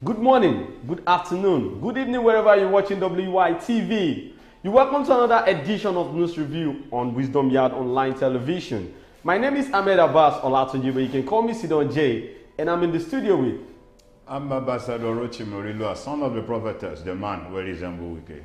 Good morning, good afternoon, good evening wherever you're watching WYTV. You're welcome to another edition of News Review on Wisdom Yard Online Television. My name is Ahmed Abbas Olatunji, but you can call me Sidon J, and I'm in the studio with... I'm Ambassador Rochi Murilua, son of the prophetess, the man where is Mbuwike.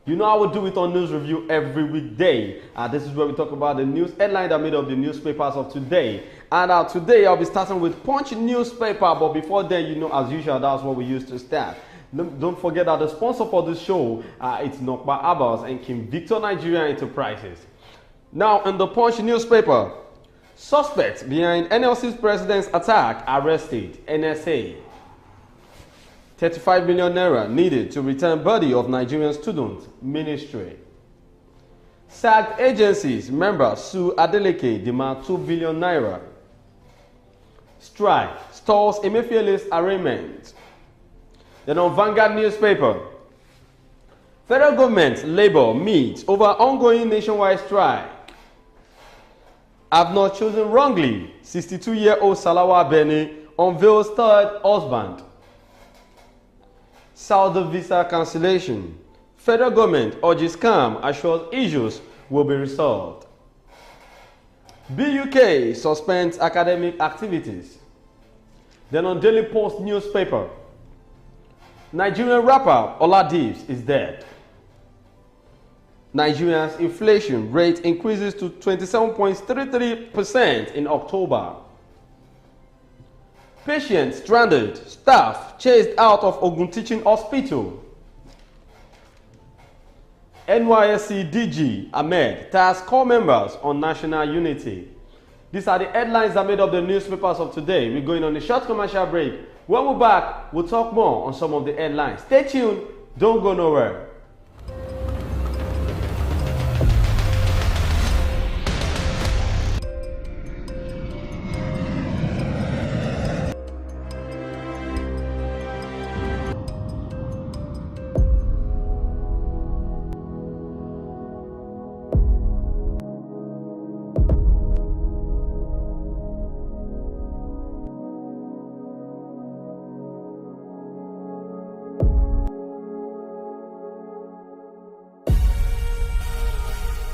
You know I will do it on News Review every weekday. This is where we talk about the news headline that made up the newspapers of today. And today I'll be starting with Punch newspaper. But before then, you know, as usual, that's what we used to start. Don't forget that the sponsor for this show, it's Nokba Abbas and Kim Victor Nigeria Enterprises. Now, in the Punch newspaper, suspects behind NLC's president's attack arrested, NSA. 35 million naira needed to return body of Nigerian student ministry. Sacked agencies members sue Adeleke, demand 2 billion naira. Strike stalls Emefiele's arraignment. Then on Vanguard newspaper, federal government Labour meets over ongoing nationwide strike. Have not chosen wrongly. 62-year-old Salawa Bene unveils third husband. Saudi visa cancellation. Federal government urges calm, assures issues will be resolved. BUK suspends academic activities. Then on Daily Post newspaper, Nigerian rapper Oladibs is dead. Nigeria's inflation rate increases to 27.33% in October. Patients stranded, staff chased out of Ogun Teaching Hospital. NYSC DG Ahmed tasks core members on national unity. These are the headlines that made up the newspapers of today. We're going on a short commercial break. When we're back, we'll talk more on some of the headlines. Stay tuned, don't go nowhere.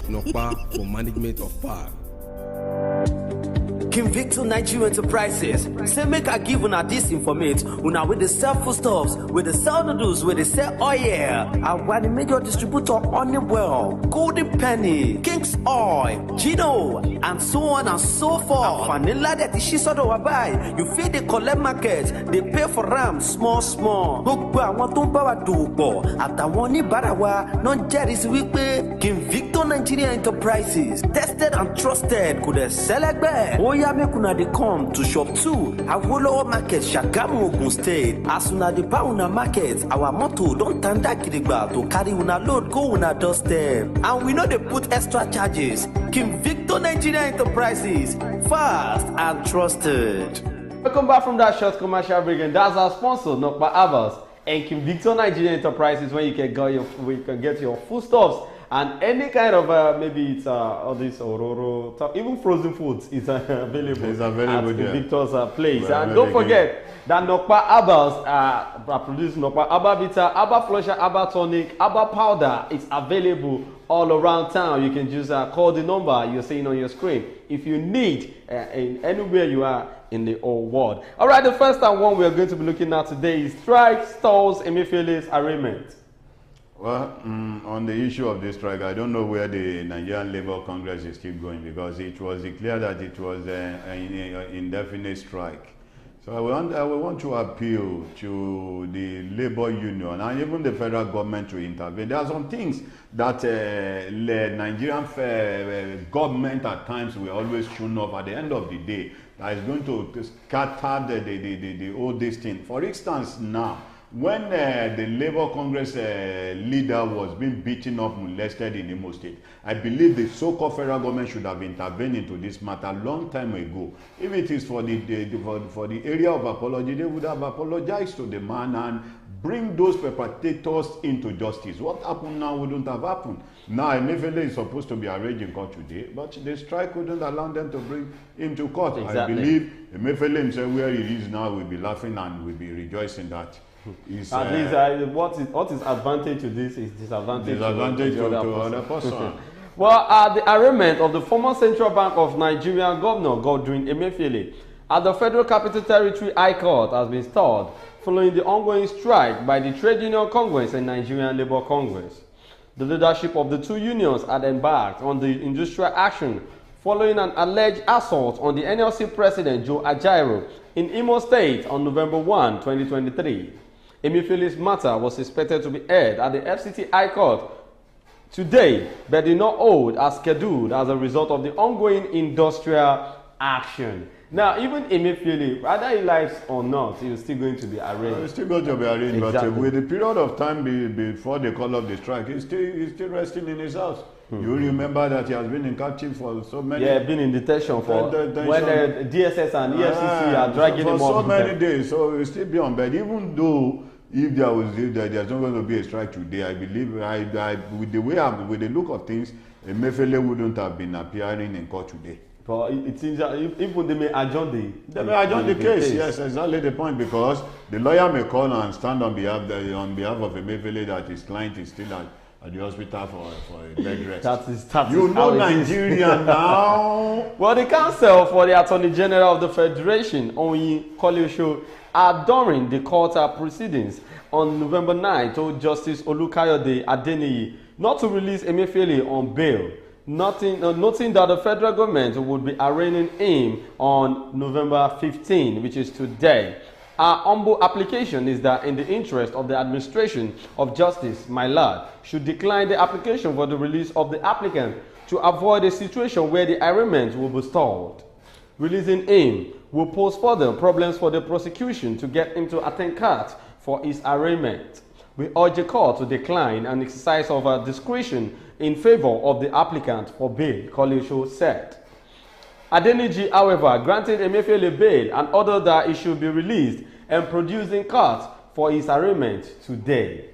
Nokpa for management of power. Kim Victor Nigeria Enterprises say make I give una this information. Una with the sell foodstuffs, with the sell noodles, with the sell oil. And when the major distributor Honeywell, Golden Penny, King's Oil, Gino, and so on and so forth. And vanilla that she sort of buy. You feed the collect market, they pay for them small. Gbogbo àwọn tó ń bá wa dòwò pọ̀ àtàwọn oníbàárà wa náà jẹ́rìí wípé Kim Victor Nigeria Enterprises tested and trusted kò dẹ̀ sẹ́lẹ̀gbẹ́. Ó yá make una dey come to shop 2 Awolowo Market Shagamu Ogun State. As una dey buy una market, our motto don tanda gidigba to carry una load go una doorstep. And we no dey put extra charges. Kim Victor Nigeria Enterprises, fast and trusted. Welcome back from that short commercial break, and that's our sponsor, Nokba Abbas and Kim Victor Nigeria Enterprises, where you can get your foodstuffs and any kind of maybe it's all this ororo, even frozen foods is available. It's available at there. Victor's place. And don't forget that Nokba Abbas produces Nokba Abba Vita, Abba Flusher, Abba Tonic, Abba Powder. It's available all around town. You can just call the number you're seeing on your screen if you need in anywhere you are in the whole world. All right, the first one we're going to be looking at today is strike stalls Emefiele's arraignment. Well, on the issue of this strike, I don't know where the Nigerian Labour Congress is keep going, because it was declared that it was an indefinite strike. So I want to appeal to the Labour Union and even the federal government to intervene. There are some things that the Nigerian government at times will always tune off at the end of the day that is going to scatter the whole this thing. For instance, now, when the Labour Congress leader was being beaten up, molested in Imo State, I believe the so-called federal government should have intervened into this matter a long time ago. If it is for the area of apology, they would have apologized to the man and bring those perpetrators into justice. What happened now wouldn't have happened. Now, Emefiele is supposed to be arraigned in court today, but the strike wouldn't allow them to bring him to court. Exactly. I believe Emefiele himself, where he is now, will be laughing and will be rejoicing that Is, At least what is advantage to this is disadvantage, to the other person. Well, the arraignment of the former Central Bank of Nigeria Governor Godwin Emefiele at the Federal Capital Territory High Court has been stalled following the ongoing strike by the Trade Union Congress and Nigerian Labour Congress. The leadership of the two unions had embarked on the industrial action following an alleged assault on the NLC President Joe Ajaero in Imo State on November 1, 2023. Emefiele's matter was expected to be heard at the FCT High Court today, but did not hold as scheduled as a result of the ongoing industrial action. Now, even Emefiele, whether he likes or not, he is still going to be arraigned. He's still going to be arraigned, Exactly. but with the period of time before they call off the strike, he's still resting in his house. You remember that he has been in captive for so many... Yeah, been in detention for when the DSS and EFCC are dragging him for up. so many days, so he'll still be on bed, even though if there's not going to be a strike today, I believe, with the look of things, Emefiele wouldn't have been appearing in court today. But it seems that even they may adjourn the case. Yes, exactly the point, because the lawyer may call and stand on behalf of Emefiele that his client is still at the hospital for a bed rest. That you is know Nigeria now. Well, the counsel for the Attorney General of the Federation, Oyin Koleosho, during the court proceedings on November 9, told Justice Olukayode Adeniyi not to release Emefiele on bail, noting that the federal government would be arraigning him on November 15, which is today. Our humble application is that in the interest of the administration of justice, my lord, should decline the application for the release of the applicant to avoid a situation where the arraignment will be stalled. Releasing him will pose further problems for the prosecution to get him to attend court for his arraignment. We urge the court to decline an exercise of discretion in favor of the applicant for bail, Koleosho said. Adeniji, however, granted Emefiele bail and ordered that he should be released and produced in court for his arraignment today.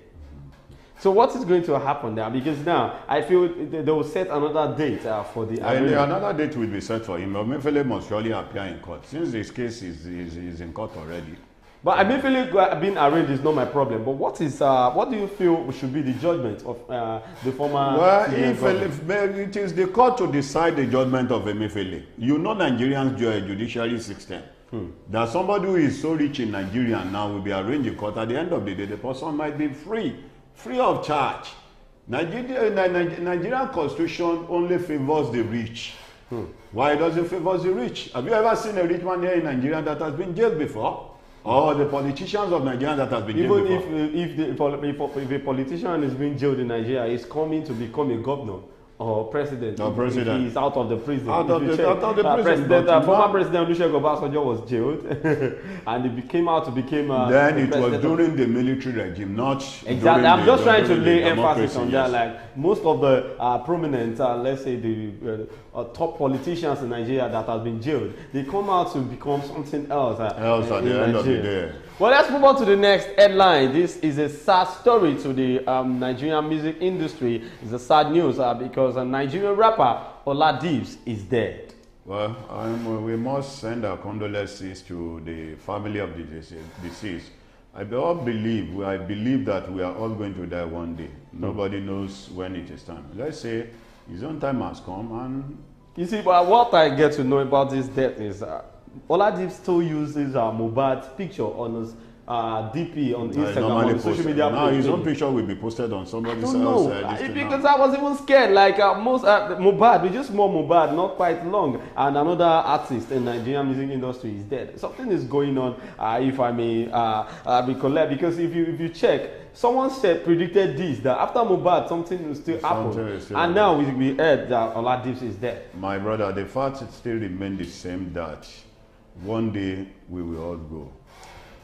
So what is going to happen there? Because now I feel they will set another date for the arraignment. Another date will be set for him. Emefiele must surely appear in court, since this case is in court already. But Emefiele being arraigned is not my problem. But what do you feel should be the judgment of the former? Well, if it is the court to decide the judgment of Emefiele. You know Nigerians judiciary system. That somebody who is so rich in Nigeria now will be arraigned in court. At the end of the day, the person might be free of charge. Nigerian constitution only favors the rich. Why does it favor the rich? Have you ever seen a rich man here in Nigeria that has been jailed before? Or the politicians of Nigeria that has been jailed before? If a politician is being jailed in Nigeria, he's coming to become a governor or president. If he's out of the prison. Out of the prison. Former President Olusegun Obasanjo was jailed, and he came out to become. Then it was during the military regime, not exactly. I'm just trying to lay emphasis on that. Yes. Like most of the prominent, let's say the top politicians in Nigeria that have been jailed, they come out to become something else. At the end of the day. Well, let's move on to the next headline. This is a sad story to the Nigerian music industry. It's a sad news because a Nigerian rapper, Oladibs, is dead. Well, we must send our condolences to the family of the deceased. I believe that we are all going to die one day. Nobody knows when it is time. Let's say his own time has come, and you see, but what I get to know about this death is Oladibs still uses Mohbad's picture on his DP on Instagram, on social media. Now his own picture will be posted on somebody's else. Because I was even scared. Like most Mohbad, we just more Mohbad, not quite long, and another artist in Nigerian music industry is dead. Something is going on. If I may recollect, because if you check, someone predicted this, that after Mohbad something will still happen, and now we heard that Oladibs is dead. My brother, the fact still remains the same, that one day we will all go.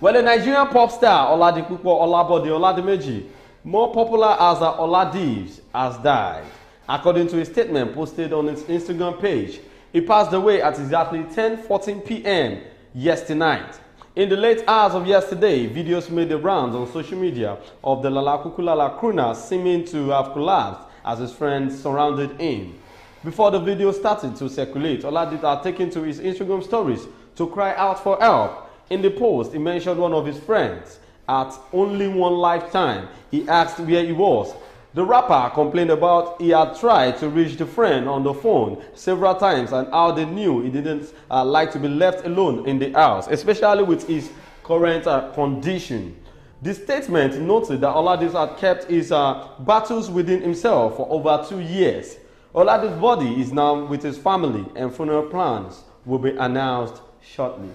Well, the Nigerian pop star Oladipupo Olabode Oladimeji, more popular as Oladibs, has died. According to a statement posted on its Instagram page, he passed away at exactly 10:14 p.m. yesterday night. In the late hours of yesterday, videos made the rounds on social media of the Lalakukulala crooner seeming to have collapsed as his friends surrounded him. Before the video started to circulate, Oladibs had taken to his Instagram stories to cry out for help. In the post, he mentioned one of his friends at only one lifetime. He asked where he was. The rapper complained about he had tried to reach the friend on the phone several times and how they knew he didn't like to be left alone in the house, especially with his current condition. The statement noted that Oladi's had kept his battles within himself for over 2 years. Oladi's body is now with his family and funeral plans will be announced shortly.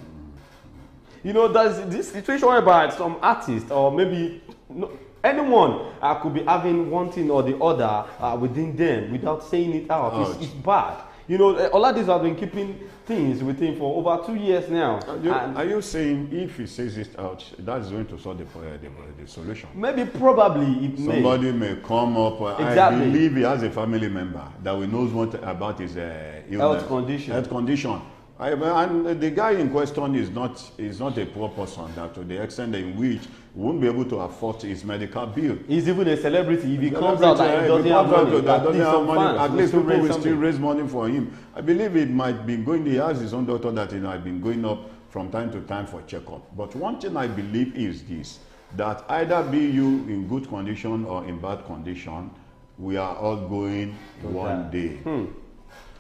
You know, there's this situation whereby some artist or maybe anyone could be having one thing or the other within them without saying it out. It's bad. You know, Oladi's have been keeping things with him for over 2 years now. Are you saying if he says it out, that's going to solve the solution? Maybe, probably, it may. Somebody may come up. Exactly. I believe he has a family member that we knows what about his health condition. And the guy in question is not a poor person, that to the extent in which he won't be able to afford his medical bill. He's even a celebrity. If he comes out and he doesn't have money, at least people will still raise money for him. I believe it might be going, he has his own daughter that he has been going up from time to time for checkup. But one thing I believe is this, that either be you in good condition or in bad condition, we are all going one day.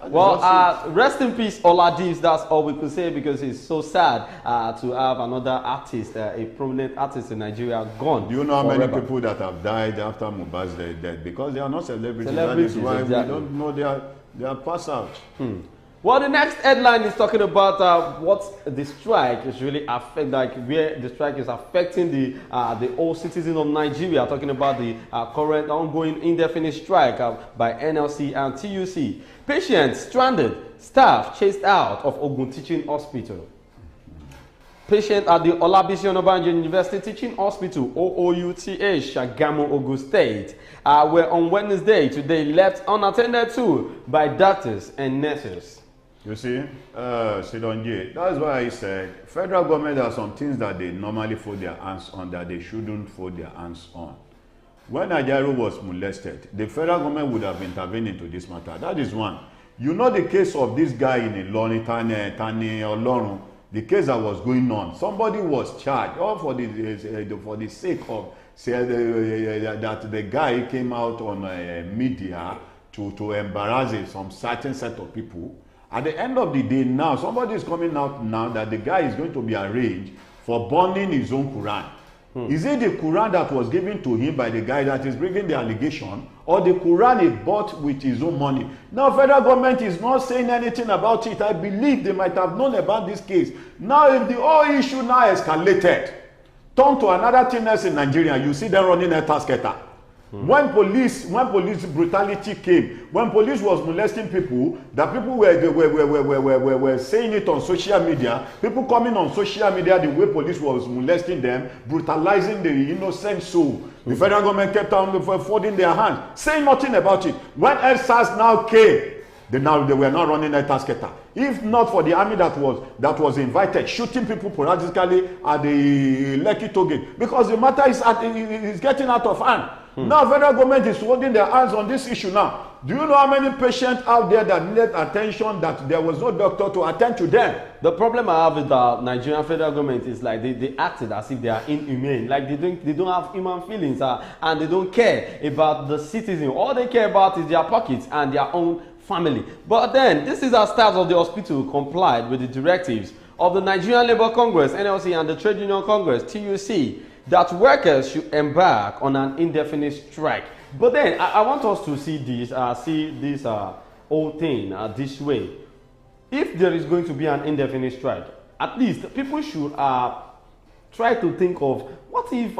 Well, rest in peace, Oladi's. That's all we could say, because it's so sad to have another artist, a prominent artist in Nigeria, gone. Do you know how forever. many people that have died after Mohbad's death? Because they are not celebrities. That Celebrities, is why exactly. we don't know they are passed out. Well, the next headline is talking about what the strike is really affecting, like where the strike is affecting the whole citizens of Nigeria. Talking about the current ongoing indefinite strike by NLC and TUC. Patients stranded, staff chased out of Ogun Teaching Hospital. Patients at the Olabisi Onabanjo University Teaching Hospital, Oouth, Shagamu, Ogun State, were on Wednesday today left unattended to by doctors and nurses. You see, Sidonje, that's why I said federal government has some things that they normally fold their hands on that they shouldn't fold their hands on. When Ajaero was molested, the federal government would have intervened into this matter. That is one. You know the case of this guy in Ilorin, Tani Olorun, the case that was going on. Somebody was charged, all for the sake of that the guy came out on media to embarrass some certain set of people. At the end of the day now, somebody is coming out now that the guy is going to be arraigned for burning his own Quran. Is it the Quran that was given to him by the guy that is bringing the allegation, or the Quran he bought with his own money? Now, federal government is not saying anything about it. I believe they might have known about this case. Now, if the whole issue now escalated, turn to another thing else in Nigeria, you see them running a tasketer. When police brutality came, when police was molesting people, that people were saying it on social media, people coming on social media, the way police was molesting them, brutalizing the innocent soul. The federal government kept on folding their hands, saying nothing about it. When SARS now came, they were not running a tasketer. If not for the army that was invited, shooting people practically at the Lekki toll gate, because the matter is getting out of hand. Now federal government is holding their hands on this issue now. Do you know how many patients out there that needed attention that there was no doctor to attend to them? The problem I have with the Nigerian federal government is like they acted as if they are inhumane. Like they don't have human feelings and they don't care about the citizen. All they care about is their pockets and their own family. But then this is how staff of the hospital complied with the directives of the Nigerian Labour Congress, NLC, and the Trade Union Congress, TUC, that workers should embark on an indefinite strike. But then I want us to see this whole thing this way. If there is going to be an indefinite strike, at least people should try to think of what if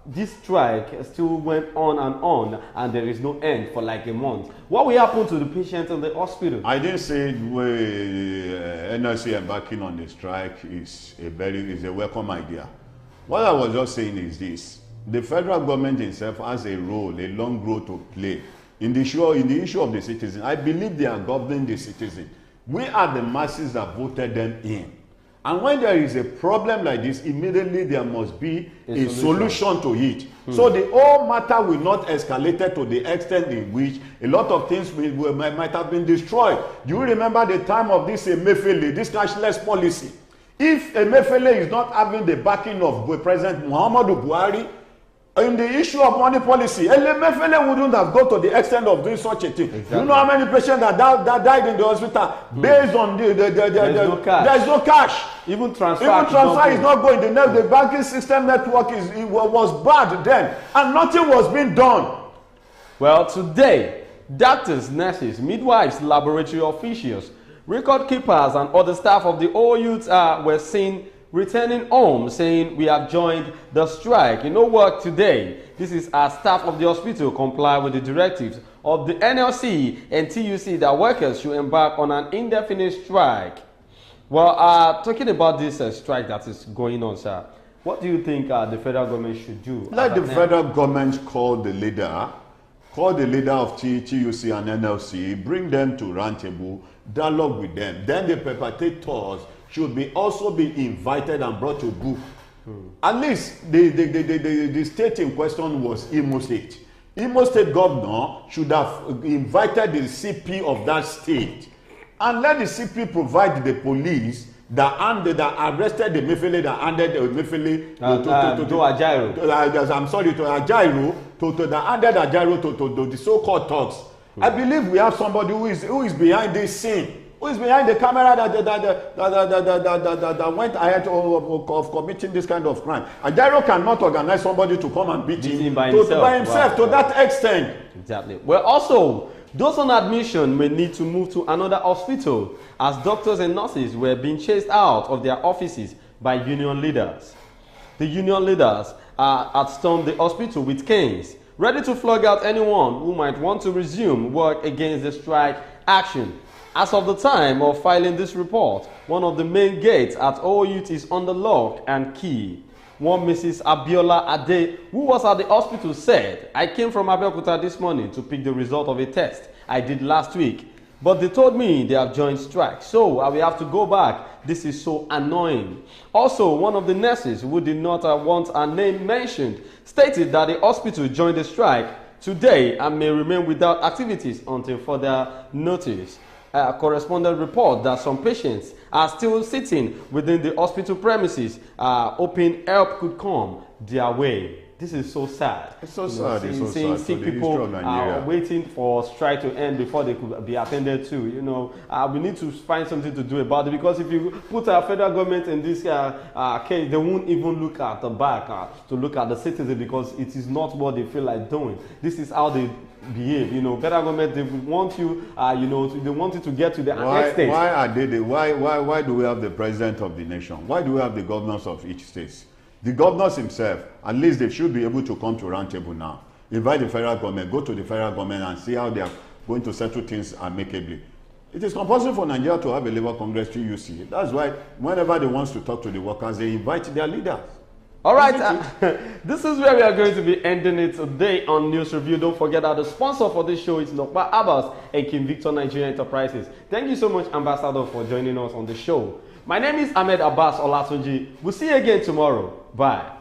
this strike still went on and there is no end for like a month. What will happen to the patients in the hospital? I didn't say NLC embarking on the strike is a welcome idea. What I was just saying is this: the federal government itself has a role, a long role to play in the issue of the citizen. I believe they are governing the citizen. We are the masses that voted them in. And when there is a problem like this, immediately there must be a solution to it. So the whole matter will not escalate to the extent in which a lot of things might have been destroyed. Do you remember the time of this Emefiele, this cashless policy? If Emefiele is not having the backing of President Muhammadu Buhari in the issue of money policy, Emefiele wouldn't have gone to the extent of doing such a thing. Exactly. You know how many patients that died in the hospital based on there's no cash. Even transfer is not going. The banking system network was bad then, and nothing was being done. Well, today, doctors, nurses, midwives, laboratory officials, record keepers, and other staff of the Oouth were seen returning home, saying we have joined the strike. You know what? Today, this is our staff of the hospital comply with the directives of the NLC and TUC that workers should embark on an indefinite strike. Well, talking about this strike that is going on, sir, what do you think the federal government should do? Let the federal government call the leader of TUC and NLC, bring them to roundtable, dialogue with them. Then the perpetrators should also be invited and brought to book. At least the state in question was Imo State. Imo State governor should have invited the CP of that state and let the CP provide the police that arrested the Emefiele, that handed the Emefiele to Ajaero. I'm sorry, to Ajaero, that handed Ajaero to the so-called thugs. I believe we have somebody who is behind this scene. Who is behind the camera that went ahead of committing this kind of crime? Ajaero cannot organize somebody to come and beat him by himself to that extent. Exactly. Well, also, those on admission may need to move to another hospital as doctors and nurses were being chased out of their offices by union leaders. The union leaders had stormed the hospital with canes, ready to flog out anyone who might want to resume work against the strike action. As of the time of filing this report, one of the main gates at Oouth is under lock and key. One Mrs. Abiola Ade, who was at the hospital, said, "I came from Abeokuta this morning to pick the result of a test I did last week. But they told me they have joined strike, so I will have to go back. This is so annoying." Also, one of the nurses who did not want her name mentioned stated that the hospital joined the strike today and may remain without activities until further notice. A correspondent report that some patients are still sitting within the hospital premises, hoping help could come their way. This is so sad. It's so sad. It's so sad. Sick people are waiting for strike to end before they could be attended to. You know, we need to find something to do about it, because if you put our federal government in this case, they won't even look at the back to look at the citizen, because it is not what they feel like doing. This is how they behave. You know, federal government, they want you, they want you to get to the next stage. Why do we have the president of the nation? Why do we have the governors of each state? The governors himself, at least they should be able to come to roundtable now. Invite the federal government, go to the federal government and see how they are going to settle things amicably. It is compulsory for Nigeria to have a Labour Congress TUC. That's why whenever they want to talk to the workers, they invite their leaders. All right, this is where we are going to be ending it today on News Review. Don't forget that the sponsor for this show is Nokpa Abbas and King Victor Nigeria Enterprises. Thank you so much, Ambassador, for joining us on the show. My name is Ahmed Abbas Olatunji. We'll see you again tomorrow. Bye.